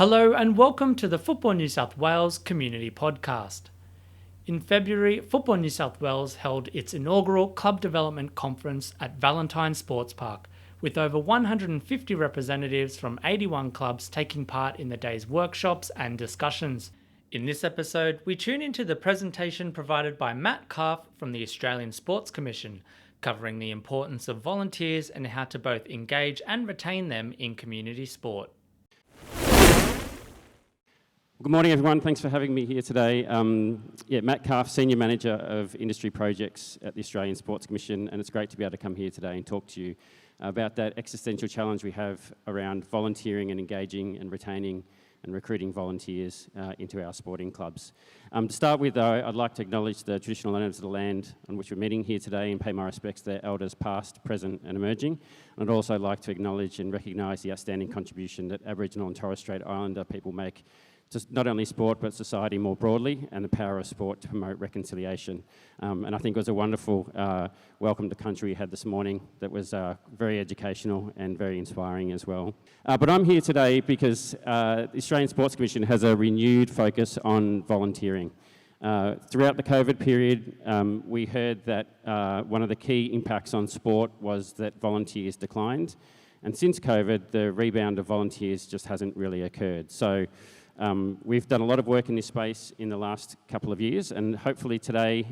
Hello and welcome to the Football New South Wales Community Podcast. In February, Football New South Wales held its inaugural Club Development Conference at Valentine Sports Park, with over 150 representatives from 81 clubs taking part in the day's workshops and discussions. In this episode, we tune into the presentation provided by Matt Calf from the Australian Sports Commission, covering the importance of volunteers and how to both engage and retain them in community sport. Good morning, everyone. Thanks for having me here today. Matt Calf, Senior Manager of Industry Projects at the Australian Sports Commission, and it's great to be able to come here today and talk to you about that existential challenge we have around volunteering and engaging and retaining and recruiting volunteers into our sporting clubs. To start with, though, I'd like to acknowledge the traditional owners of the land on which we're meeting here today and pay my respects to their elders past, present and emerging. And I'd also like to acknowledge and recognise the outstanding contribution that Aboriginal and Torres Strait Islander people make to not only sport but society more broadly, and the power of sport to promote reconciliation. And I think it was a wonderful welcome to country we had this morning that was very educational and very inspiring as well. But I'm here today because the Australian Sports Commission has a renewed focus on volunteering. Throughout the COVID period, we heard that one of the key impacts on sport was that volunteers declined. And since COVID, the rebound of volunteers just hasn't really occurred. So we've done a lot of work in this space in the last couple of years, and hopefully today,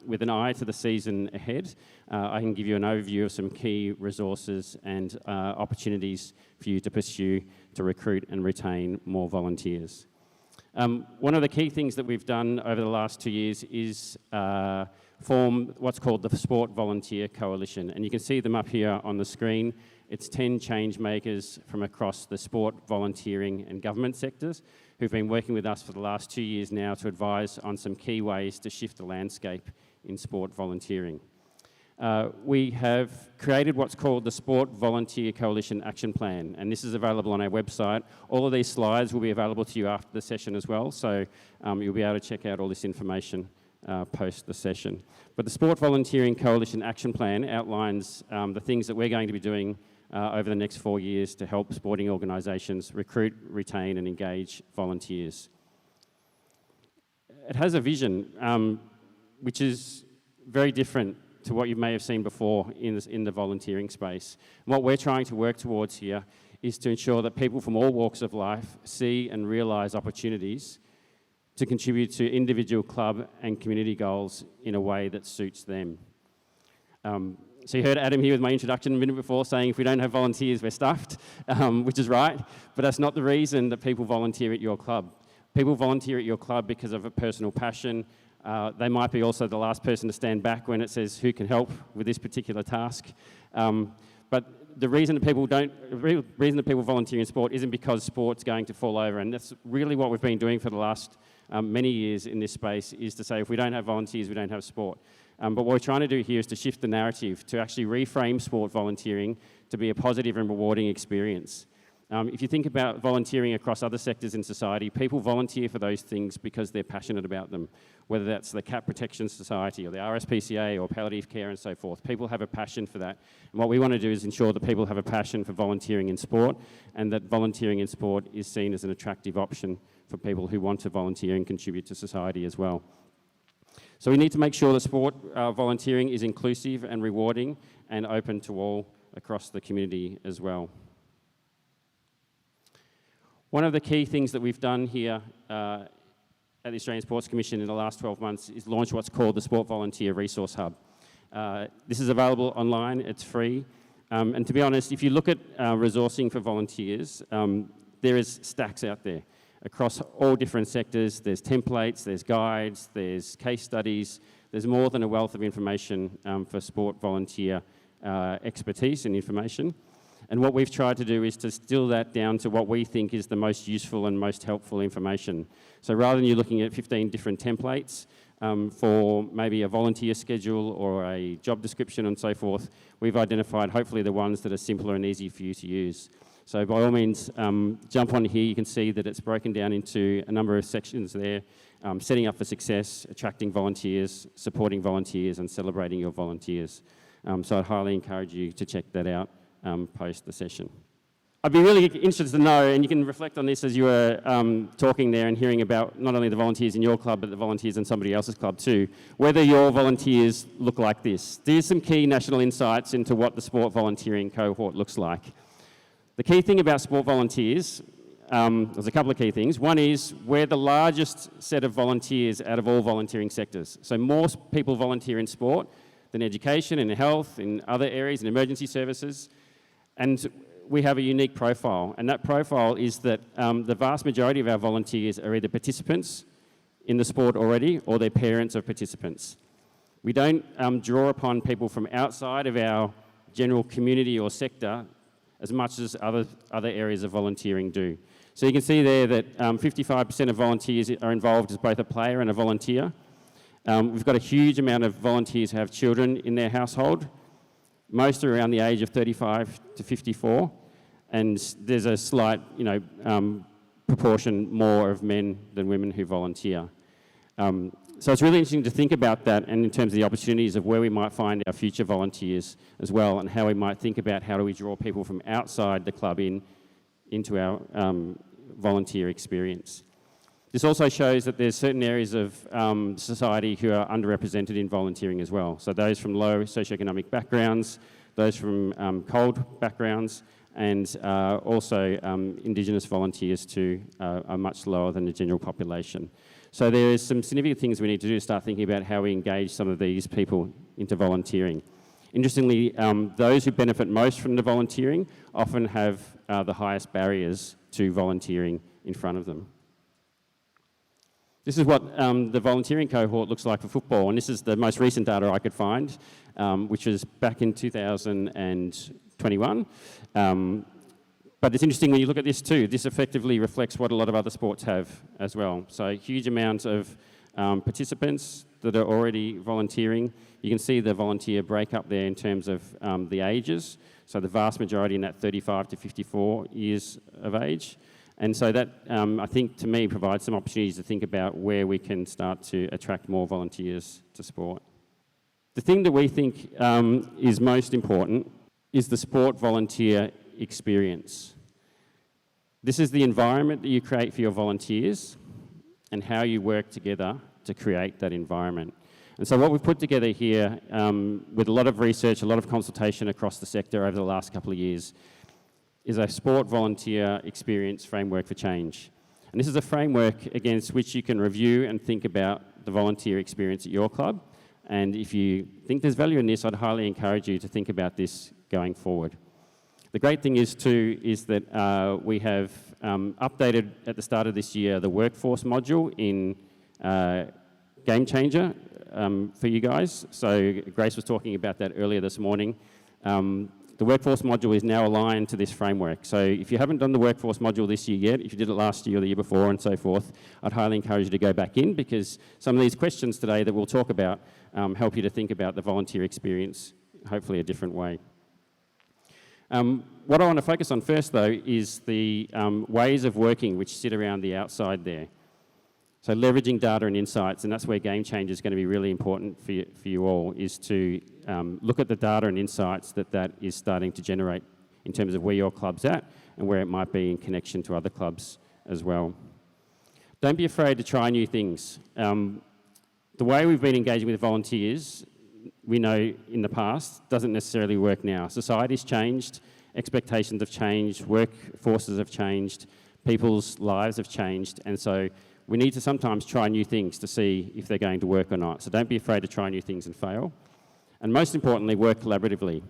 with an eye to the season ahead, I can give you an overview of some key resources and opportunities for you to pursue to recruit and retain more volunteers. One of the key things that we've done over the last 2 years is form what's called the Sport Volunteer Coalition, and you can see them up here on the screen. It's 10 change makers from across the sport, volunteering and government sectors who've been working with us for the last 2 years now to advise on some key ways to shift the landscape in sport volunteering. We have created what's called the Sport Volunteer Coalition Action Plan, and this is available on our website. All of these slides will be available to you after the session as well, so you'll be able to check out all this information post the session. But the Sport Volunteering Coalition Action Plan outlines the things that we're going to be doing over the next 4 years to help sporting organisations recruit, retain and engage volunteers. It has a vision which is very different to what you may have seen before in the volunteering space. And what we're trying to work towards here is to ensure that people from all walks of life see and realise opportunities to contribute to individual club and community goals in a way that suits them. So you heard Adam here with my introduction a minute before saying if we don't have volunteers, we're stuffed, which is right, but that's not the reason that people volunteer at your club. People volunteer at your club because of a personal passion. They might be also the last person to stand back when it says who can help with this particular task. But the reason that people volunteer in sport isn't because sport's going to fall over, and that's really what we've been doing for the last many years in this space, is to say if we don't have volunteers, we don't have sport. But what we're trying to do here is to shift the narrative, to actually reframe sport volunteering to be a positive and rewarding experience. If you think about volunteering across other sectors in society, people volunteer for those things because they're passionate about them, whether that's the Cat Protection Society or the RSPCA or palliative care and so forth. People have a passion for that. And what we want to do is ensure that people have a passion for volunteering in sport, and that volunteering in sport is seen as an attractive option for people who want to volunteer and contribute to society as well. So we need to make sure that sport volunteering is inclusive and rewarding and open to all across the community as well. One of the key things that we've done here at the Australian Sports Commission in the last 12 months is launch what's called the Sport Volunteer Resource Hub. This is available online, it's free. And to be honest, if you look at resourcing for volunteers, there is stacks out there. Across all different sectors, there's templates, there's guides, there's case studies. There's more than a wealth of information for sport volunteer expertise and information. And what we've tried to do is to distill that down to what we think is the most useful and most helpful information. So rather than you looking at 15 different templates for maybe a volunteer schedule or a job description and so forth, we've identified hopefully the ones that are simpler and easy for you to use. So by all means, jump on here. You can see that it's broken down into a number of sections there, setting up for success, attracting volunteers, supporting volunteers and celebrating your volunteers. So I'd highly encourage you to check that out post the session. I'd be really interested to know, and you can reflect on this as you were talking there and hearing about not only the volunteers in your club, but the volunteers in somebody else's club too, whether your volunteers look like this. There's some key national insights into what the sport volunteering cohort looks like. The key thing about sport volunteers, there's a couple of key things. One is we're the largest set of volunteers out of all volunteering sectors. So more people volunteer in sport than education and health, in other areas, in emergency services. And we have a unique profile, and that profile is that the vast majority of our volunteers are either participants in the sport already or they're parents of participants. We don't draw upon people from outside of our general community or sector as much as other areas of volunteering do. So you can see there that 55% of volunteers are involved as both a player and a volunteer. We've got a huge amount of volunteers who have children in their household. Most are around the age of 35 to 54, and there's a slight, proportion more of men than women who volunteer. So it's really interesting to think about that, and in terms of the opportunities of where we might find our future volunteers as well, and how we might think about how do we draw people from outside the club into our volunteer experience. This also shows that there's certain areas of society who are underrepresented in volunteering as well. So those from low socioeconomic backgrounds, those from cold backgrounds, and also Indigenous volunteers too are much lower than the general population. So there is some significant things we need to do to start thinking about how we engage some of these people into volunteering. Interestingly, those who benefit most from the volunteering often have the highest barriers to volunteering in front of them. This is what the volunteering cohort looks like for football, and this is the most recent data I could find, which was back in 2021. But it's interesting when you look at this too, this effectively reflects what a lot of other sports have as well. So a huge amount of participants that are already volunteering. You can see the volunteer breakup there in terms of the ages. So the vast majority in that 35 to 54 years of age. And so that, I think, to me, provides some opportunities to think about where we can start to attract more volunteers to sport. The thing that we think is most important is the sport volunteer experience. This is the environment that you create for your volunteers and how you work together to create that environment. And so what we've put together here, with a lot of research, a lot of consultation across the sector over the last couple of years, is a sport volunteer experience framework for change. And this is a framework against which you can review and think about the volunteer experience at your club. And if you think there's value in this, I'd highly encourage you to think about this going forward. The great thing is too, is that we have updated at the start of this year the workforce module in Game Changer for you guys. So Grace was talking about that earlier this morning. The workforce module is now aligned to this framework. So if you haven't done the workforce module this year yet, if you did it last year or the year before and so forth, I'd highly encourage you to go back in, because some of these questions today that we'll talk about help you to think about the volunteer experience, hopefully a different way. What I want to focus on first, though, is the ways of working which sit around the outside there. So leveraging data and insights, and that's where Game Changer is going to be really important for you all, is to look at the data and insights that is starting to generate in terms of where your club's at and where it might be in connection to other clubs as well. Don't be afraid to try new things. The way we've been engaging with volunteers, we know in the past, doesn't necessarily work now. Society's changed, expectations have changed, workforces have changed, people's lives have changed, and so we need to sometimes try new things to see if they're going to work or not. So don't be afraid to try new things and fail. And most importantly, work collaboratively.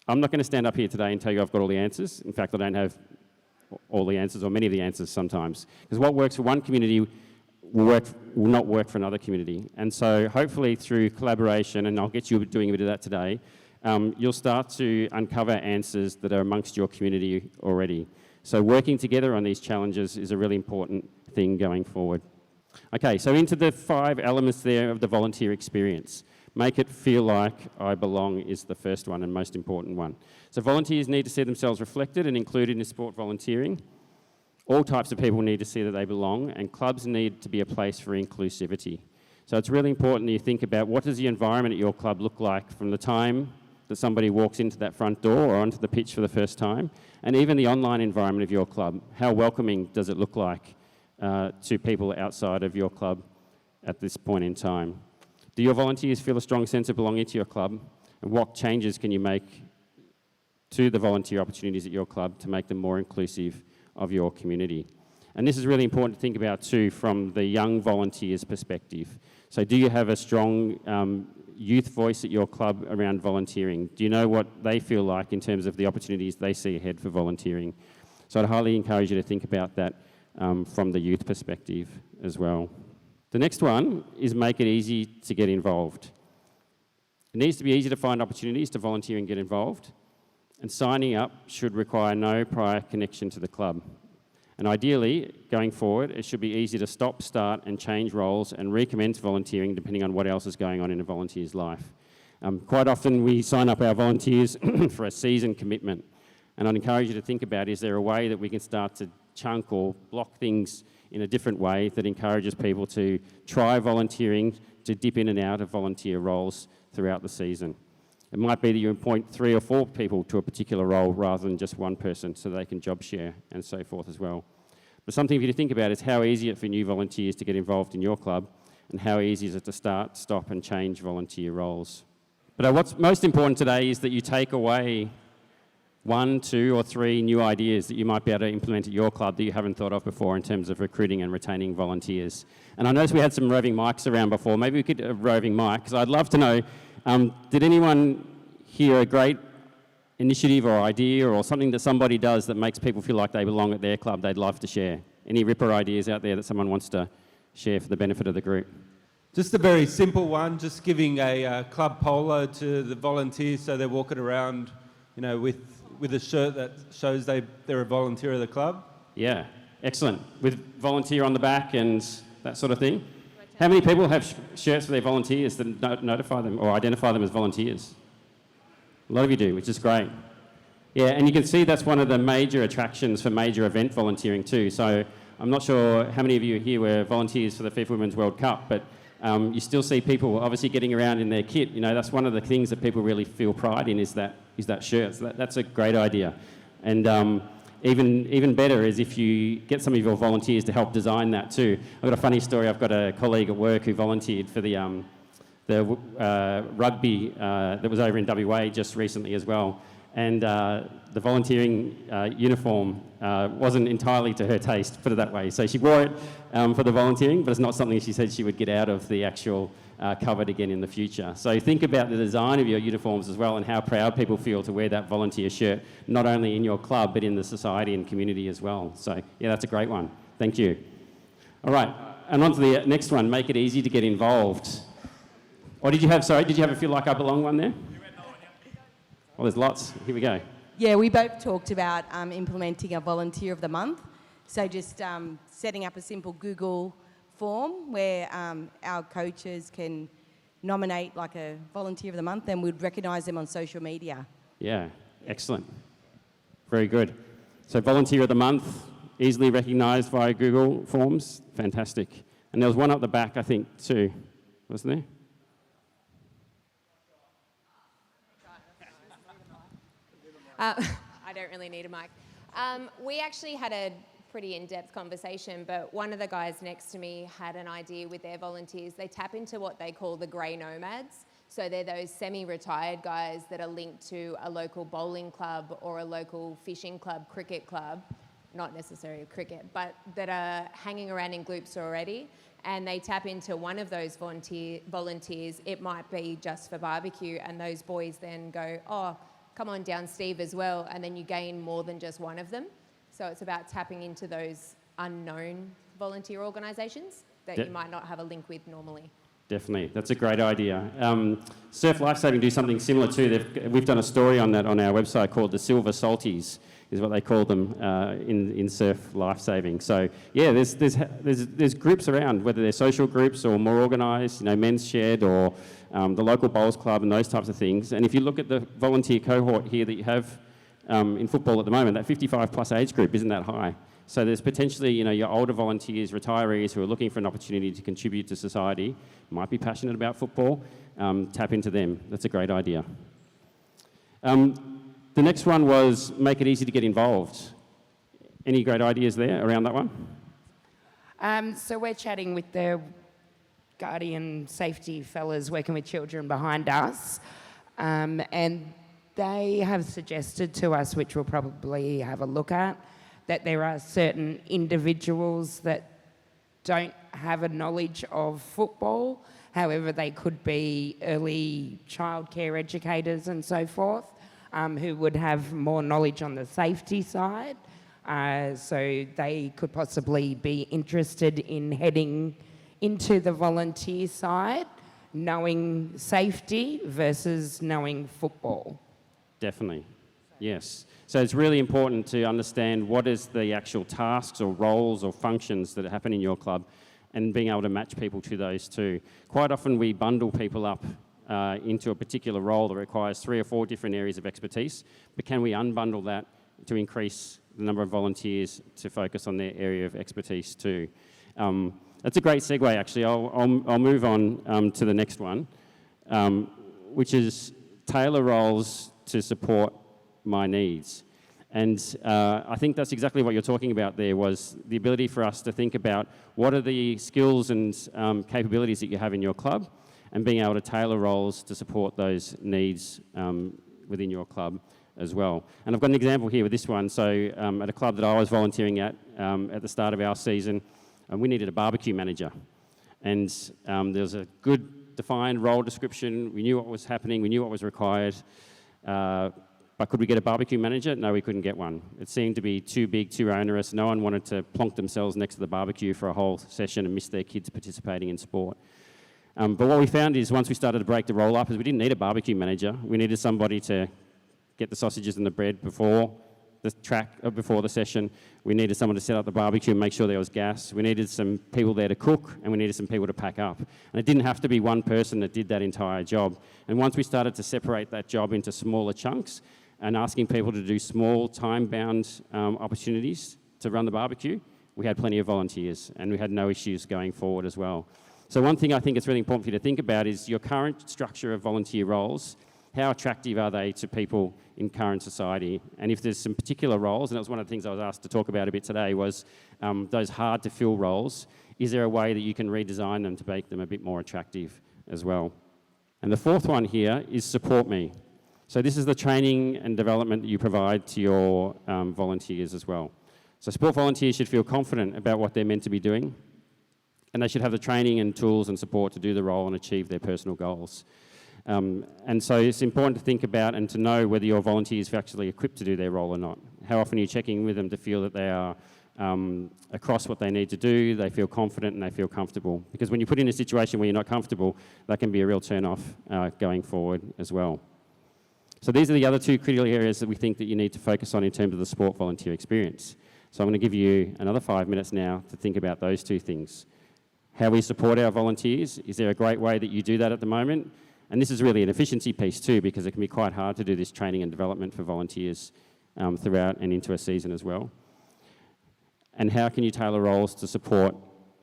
I'm not going to stand up here today and tell you I've got all the answers. In fact, I don't have all the answers or many of the answers sometimes. Because what works for one community will not work for another community. And so hopefully through collaboration, and I'll get you doing a bit of that today, you'll start to uncover answers that are amongst your community already. So working together on these challenges is a really important thing going forward. Okay, so into the 5 elements there of the volunteer experience. Make it feel like I belong is the first one and most important one. So volunteers need to see themselves reflected and included in sport volunteering. All types of people need to see that they belong, and clubs need to be a place for inclusivity. So it's really important that you think about what does the environment at your club look like from the time that somebody walks into that front door or onto the pitch for the first time, and even the online environment of your club. How welcoming does it look like to people outside of your club at this point in time? Do your volunteers feel a strong sense of belonging to your club? And what changes can you make to the volunteer opportunities at your club to make them more inclusive of your community? And this is really important to think about too from the young volunteers' perspective. So do you have a strong youth voice at your club around volunteering? Do you know what they feel like in terms of the opportunities they see ahead for volunteering? So I'd highly encourage you to think about that from the youth perspective as well. The next one is make it easy to get involved. It needs to be easy to find opportunities to volunteer and get involved, and signing up should require no prior connection to the club. And ideally, going forward, it should be easy to stop, start and change roles and recommence volunteering depending on what else is going on in a volunteer's life. Quite often we sign up our volunteers for a season commitment, and I'd encourage you to think about, is there a way that we can start to chunk or block things in a different way that encourages people to try volunteering, to dip in and out of volunteer roles throughout the season. It might be that you appoint 3 or 4 people to a particular role rather than just one person so they can job share and so forth as well. But something for you to think about is how easy it is for new volunteers to get involved in your club, and how easy is it to start, stop and change volunteer roles. But what's most important today is that you take away 1, 2 or 3 new ideas that you might be able to implement at your club that you haven't thought of before in terms of recruiting and retaining volunteers. And I noticed we had some roving mics around before. Maybe we could have a roving mic, because I'd love to know, did anyone hear a great initiative or idea or something that somebody does that makes people feel like they belong at their club they'd love to share? Any ripper ideas out there that someone wants to share for the benefit of the group? Just a very simple one, just giving a club polo to the volunteers so they're walking around, with a shirt that shows they're a volunteer of the club. Yeah, excellent. With volunteer on the back and that sort of thing. How many people have shirts for their volunteers that notify them or identify them as volunteers? A lot of you do, which is great. Yeah, and you can see that's one of the major attractions for major event volunteering too. So I'm not sure how many of you here were volunteers for the FIFA Women's World Cup, but you still see people obviously getting around in their kit. That's one of the things that people really feel pride in is that shirt. So that's a great idea. And even better is if you get some of your volunteers to help design that too. I've got a funny story. I've got a colleague at work who volunteered for the rugby that was over in WA just recently as well. And the volunteering uniform wasn't entirely to her taste, put it that way. So she wore it for the volunteering, but it's not something she said she would get out of the actual covered again in the future. So think about the design of your uniforms as well and how proud people feel to wear that volunteer shirt, not only in your club, but in the society and community as well. So yeah, that's a great one. Thank you. All right, and on to the next one, make it easy to get involved. Or did you have a feel like I belong one there? Well, there's lots. Here we go. Yeah, we both talked about implementing a volunteer of the month. So just setting up a simple Google form where our coaches can nominate like a volunteer of the month, and we'd recognise them on social media. Yeah, excellent. Very good. So volunteer of the month, easily recognised via Google Forms. Fantastic. And there was one up the back, I think, too, wasn't there? I don't really need a mic. We actually had a pretty in-depth conversation, but one of the guys next to me had an idea with their volunteers. They tap into what they call the grey nomads. So they're those semi-retired guys that are linked to a local bowling club or a local fishing club, cricket club, not necessarily cricket, but that are hanging around in groups already. And they tap into one of those volunteers. It might be just for barbecue, and those boys then go, oh, come on down, Steve, as well, and then you gain more than just one of them. So it's about tapping into those unknown volunteer organisations that you might not have a link with normally. Definitely, that's a great idea. Surf Lifesaving do something similar too. We've done a story on that on our website called the Silver Salties, is what they call them in surf lifesaving. So yeah, there's groups around, whether they're social groups or more organised, men's shed or the local bowls club and those types of things. And if you look at the volunteer cohort here that you have in football at the moment, that 55 plus age group isn't that high. So there's potentially, your older volunteers, retirees who are looking for an opportunity to contribute to society, might be passionate about football, tap into them. That's a great idea. The next one was make it easy to get involved. Any great ideas there around that one? So we're chatting with the guardian safety fellas working with children behind us, and they have suggested to us, which we'll probably have a look at, that there are certain individuals that don't have a knowledge of football. However, they could be early childcare educators and so forth, who would have more knowledge on the safety side. So they could possibly be interested in heading into the volunteer side, knowing safety versus knowing football. Definitely, yes. So it's really important to understand what is the actual tasks or roles or functions that happen in your club and being able to match people to those too. Quite often we bundle people up into a particular role that requires 3 or 4 different areas of expertise, but can we unbundle that to increase the number of volunteers to focus on their area of expertise too? That's a great segue actually. I'll move on to the next one, which is tailor roles to support my needs. And I think that's exactly what you're talking about there, was the ability for us to think about what are the skills and capabilities that you have in your club, and being able to tailor roles to support those needs within your club as well. And I've got an example here with this one. So at a club that I was volunteering at the start of our season, we needed a barbecue manager. And there was a good defined role description. We knew what was happening. We knew what was required. But could we get a barbecue manager? No, we couldn't get one. It seemed to be too big, too onerous. No one wanted to plonk themselves next to the barbecue for a whole session and miss their kids participating in sport. But what we found is once we started to break the roll up is we didn't need a barbecue manager. We needed somebody to get the sausages and the bread before the before the session. We needed someone to set up the barbecue and make sure there was gas. We needed some people there to cook, and we needed some people to pack up. And it didn't have to be one person that did that entire job. And once we started to separate that job into smaller chunks and asking people to do small time-bound opportunities to run the barbecue, we had plenty of volunteers, and we had no issues going forward as well. So one thing I think it's really important for you to think about is your current structure of volunteer roles. How attractive are they to people in current society? And if there's some particular roles, and that was one of the things I was asked to talk about a bit today, was those hard to fill roles, is there a way that you can redesign them to make them a bit more attractive as well? And the fourth one here is support me. So this is the training and development that you provide to your volunteers as well. So sport volunteers should feel confident about what they're meant to be doing, and they should have the training and tools and support to do the role and achieve their personal goals. And so it's important to think about and to know whether your volunteers are actually equipped to do their role or not. How often are you checking with them to feel that they are across what they need to do, they feel confident and they feel comfortable? Because when you put in a situation where you're not comfortable, that can be a real turn-off going forward as well. So these are the other 2 critical areas that we think that you need to focus on in terms of the sport volunteer experience. So I'm going to give you another 5 minutes now to think about those 2 things. How we support our volunteers. Is there a great way that you do that at the moment? And this is really an efficiency piece too, because it can be quite hard to do this training and development for volunteers throughout and into a season as well. And how can you tailor roles to support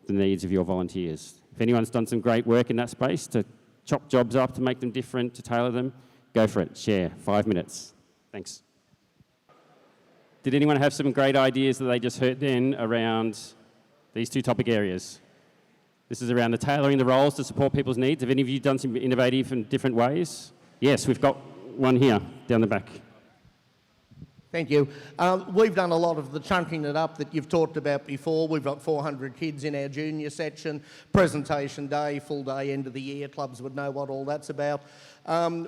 the needs of your volunteers? If anyone's done some great work in that space to chop jobs up, to make them different, to tailor them, go for it. Share. 5 minutes. Thanks. Did anyone have some great ideas that they just heard then around these 2 topic areas? This is around the tailoring the roles to support people's needs. Have any of you done some innovative and different ways? Yes, we've got one here, down the back. Thank you. We've done a lot of the chunking it up that you've talked about before. We've got 400 kids in our junior section, presentation day, full day, end of the year. Clubs would know what all that's about.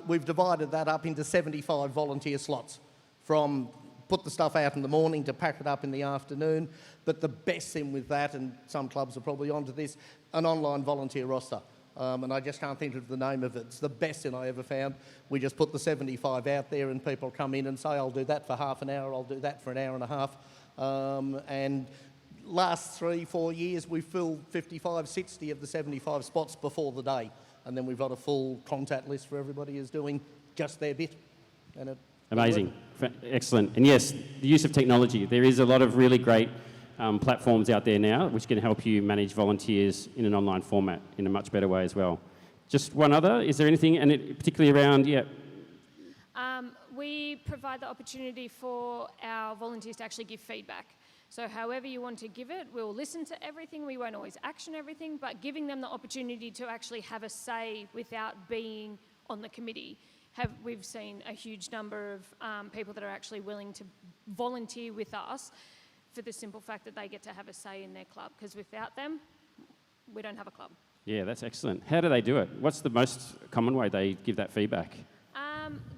We've divided that up into 75 volunteer slots, from put the stuff out in the morning to pack it up in the afternoon. But the best thing with that, and some clubs are probably onto this, an online volunteer roster. And I just can't think of the name of it. It's the best thing I ever found. We just put the 75 out there and people come in and say, I'll do that for half an hour, I'll do that for an hour and a half. And last 3-4 years, we've filled 55, 60 of the 75 spots before the day. And then we've got a full contact list for everybody who's doing just their bit. And it Amazing. Excellent. And yes, the use of technology. There is a lot of really great platforms out there now which can help you manage volunteers in an online format in a much better way as well. Just one other, is there anything, and particularly around, We we provide the opportunity for our volunteers to actually give feedback. So however you want to give it, we'll listen to everything. We won't always action everything, but giving them the opportunity to actually have a say without being on the committee. We've seen a huge number of people that are actually willing to volunteer with us for the simple fact that they get to have a say in their club, because without them, we don't have a club. Yeah, that's excellent. How do they do it? What's the most common way they give that feedback?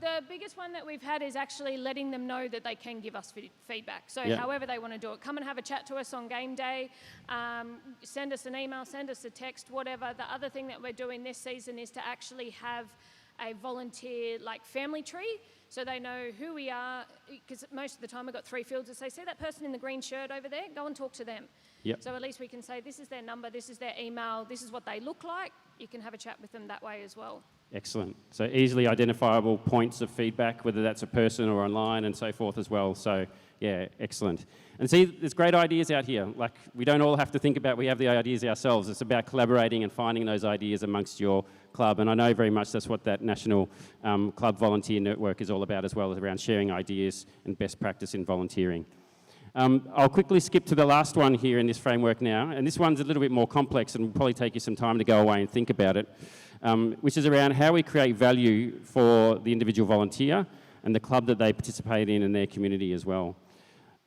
The biggest one that we've had is actually letting them know that they can give us feedback. So however they want to do it, come and have a chat to us on game day, send us an email, send us a text, whatever. The other thing that we're doing this season is to actually have a volunteer family tree, so they know who we are, because most of the time we've got 3 fields that say, see that person in the green shirt over there, go and talk to them. Yep. So at least we can say, this is their number, this is their email, this is what they look like. You can have a chat with them that way as well. Excellent. So easily identifiable points of feedback, whether that's a person or online and so forth as well. So yeah, excellent. And see, there's great ideas out here. We don't all have to think about, we have the ideas ourselves. It's about collaborating and finding those ideas amongst your club. And I know very much that's what that National Club Volunteer Network is all about as well, is around sharing ideas and best practice in volunteering. I'll quickly skip to the last one here in this framework now. And this one's a little bit more complex and will probably take you some time to go away and think about it, which is around how we create value for the individual volunteer and the club that they participate in their community as well.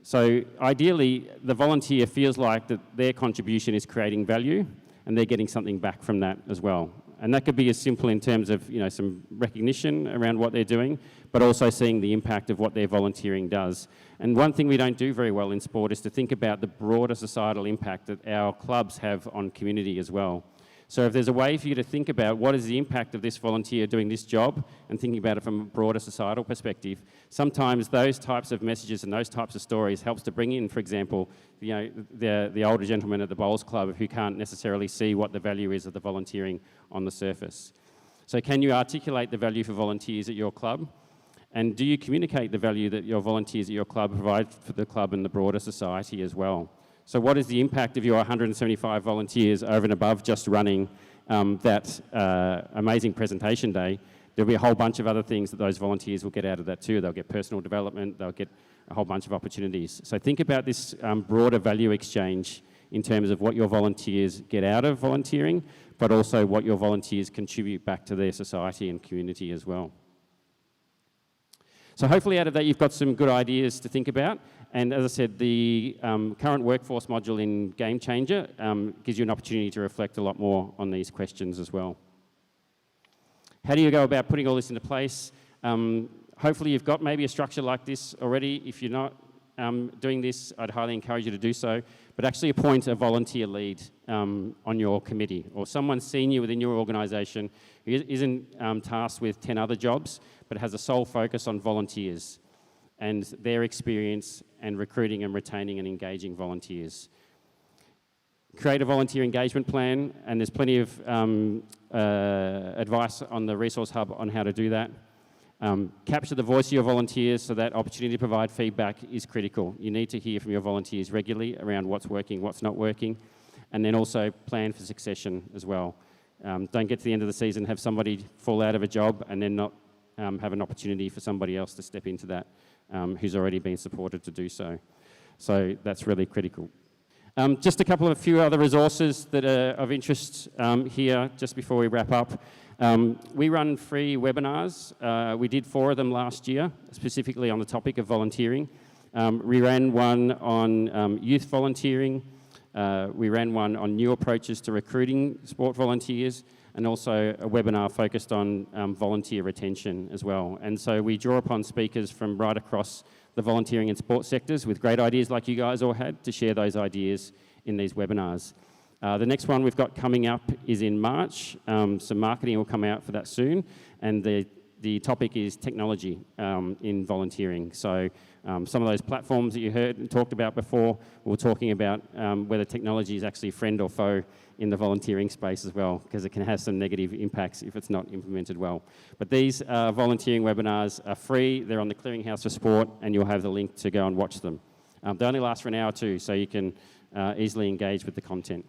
So ideally, the volunteer feels like that their contribution is creating value and they're getting something back from that as well. And that could be as simple in terms of, some recognition around what they're doing, but also seeing the impact of what their volunteering does. And one thing we don't do very well in sport is to think about the broader societal impact that our clubs have on community as well. So if there's a way for you to think about what is the impact of this volunteer doing this job and thinking about it from a broader societal perspective, sometimes those types of messages and those types of stories helps to bring in, for example, the older gentleman at the bowls club who can't necessarily see what the value is of the volunteering on the surface. So can you articulate the value for volunteers at your club? And do you communicate the value that your volunteers at your club provide for the club and the broader society as well? So what is the impact of your 175 volunteers over and above just running that amazing presentation day? There'll be a whole bunch of other things that those volunteers will get out of that too. They'll get personal development, they'll get a whole bunch of opportunities. So think about this broader value exchange in terms of what your volunteers get out of volunteering, but also what your volunteers contribute back to their society and community as well. So hopefully out of that you've got some good ideas to think about. And as I said, the current workforce module in Game Changer gives you an opportunity to reflect a lot more on these questions as well. How do you go about putting all this into place? Hopefully you've got maybe a structure like this already. If you're not doing this, I'd highly encourage you to do so. But actually appoint a volunteer lead on your committee or someone senior within your organisation who isn't tasked with 10 other jobs, but has a sole focus on volunteers and their experience and recruiting and retaining and engaging volunteers. Create a volunteer engagement plan, and there's plenty of advice on the Resource Hub on how to do that. Capture the voice of your volunteers, so that opportunity to provide feedback is critical. You need to hear from your volunteers regularly around what's working, what's not working, and then also plan for succession as well. Don't get to the end of the season, have somebody fall out of a job and then not have an opportunity for somebody else to step into that who's already been supported to do so. So that's really critical. Just a few other resources that are of interest here just before we wrap up. We run free webinars. We did 4 of them last year, specifically on the topic of volunteering. We ran one on youth volunteering. We ran one on new approaches to recruiting sport volunteers, and also a webinar focused on volunteer retention as well. And so we draw upon speakers from right across the volunteering and sports sectors with great ideas like you guys all had to share those ideas in these webinars. The next one we've got coming up is in March. Some marketing will come out for that soon. And the topic is technology in volunteering. So some of those platforms that you heard and talked about before, we're talking about whether technology is actually friend or foe in the volunteering space as well, because it can have some negative impacts if it's not implemented well. But these volunteering webinars are free. They're on the Clearinghouse for Sport, and you'll have the link to go and watch them. They only last for an hour or two, so you can easily engage with the content.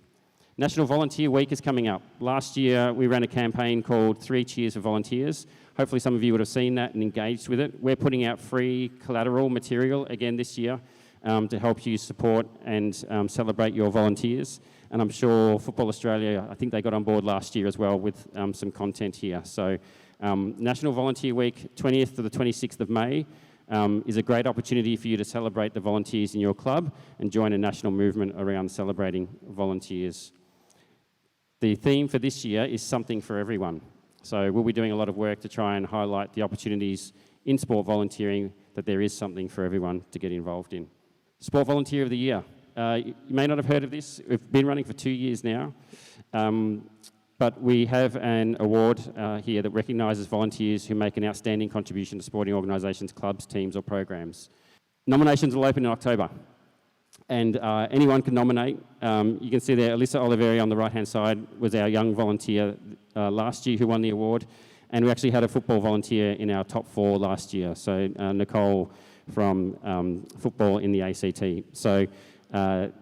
National Volunteer Week is coming up. Last year, we ran a campaign called 3 Cheers for Volunteers. Hopefully some of you would have seen that and engaged with it. We're putting out free collateral material again this year to help you support and celebrate your volunteers. And I'm sure Football Australia, I think they got on board last year as well with some content here. So National Volunteer Week, 20th to the 26th of May, is a great opportunity for you to celebrate the volunteers in your club and join a national movement around celebrating volunteers. The theme for this year is something for everyone. So we'll be doing a lot of work to try and highlight the opportunities in sport volunteering, that there is something for everyone to get involved in. Sport Volunteer of the Year. You may not have heard of this. We've been running for 2 years now. But we have an award here that recognises volunteers who make an outstanding contribution to sporting organisations, clubs, teams or programs. Nominations will open in October. And anyone can nominate. You can see there, Alyssa Oliveri on the right-hand side was our young volunteer last year who won the award. And we actually had a football volunteer in our top 4 last year. So Nicole from football in the ACT. So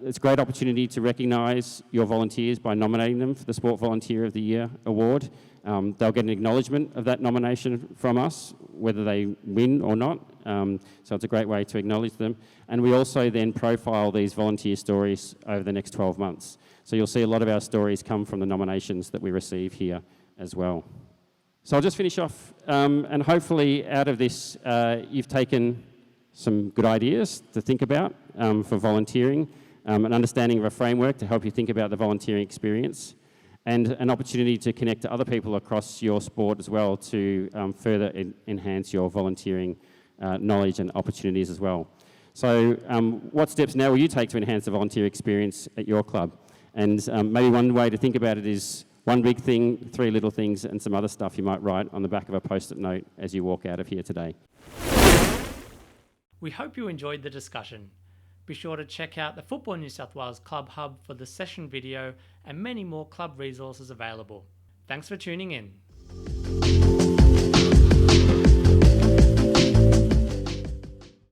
it's a great opportunity to recognise your volunteers by nominating them for the Sport Volunteer of the Year award. They'll get an acknowledgement of that nomination from us, whether they win or not. So it's a great way to acknowledge them. And we also then profile these volunteer stories over the next 12 months. So you'll see a lot of our stories come from the nominations that we receive here as well. So I'll just finish off, and hopefully out of this you've taken some good ideas to think about for volunteering, an understanding of a framework to help you think about the volunteering experience, and an opportunity to connect to other people across your sport as well to further enhance your volunteering knowledge and opportunities as well. So what steps now will you take to enhance the volunteer experience at your club? And maybe one way to think about it is one big thing, 3 little things, and some other stuff you might write on the back of a post-it note as you walk out of here today. We hope you enjoyed the discussion. Be sure to check out the Football New South Wales Club Hub for the session video and many more club resources available. Thanks for tuning in.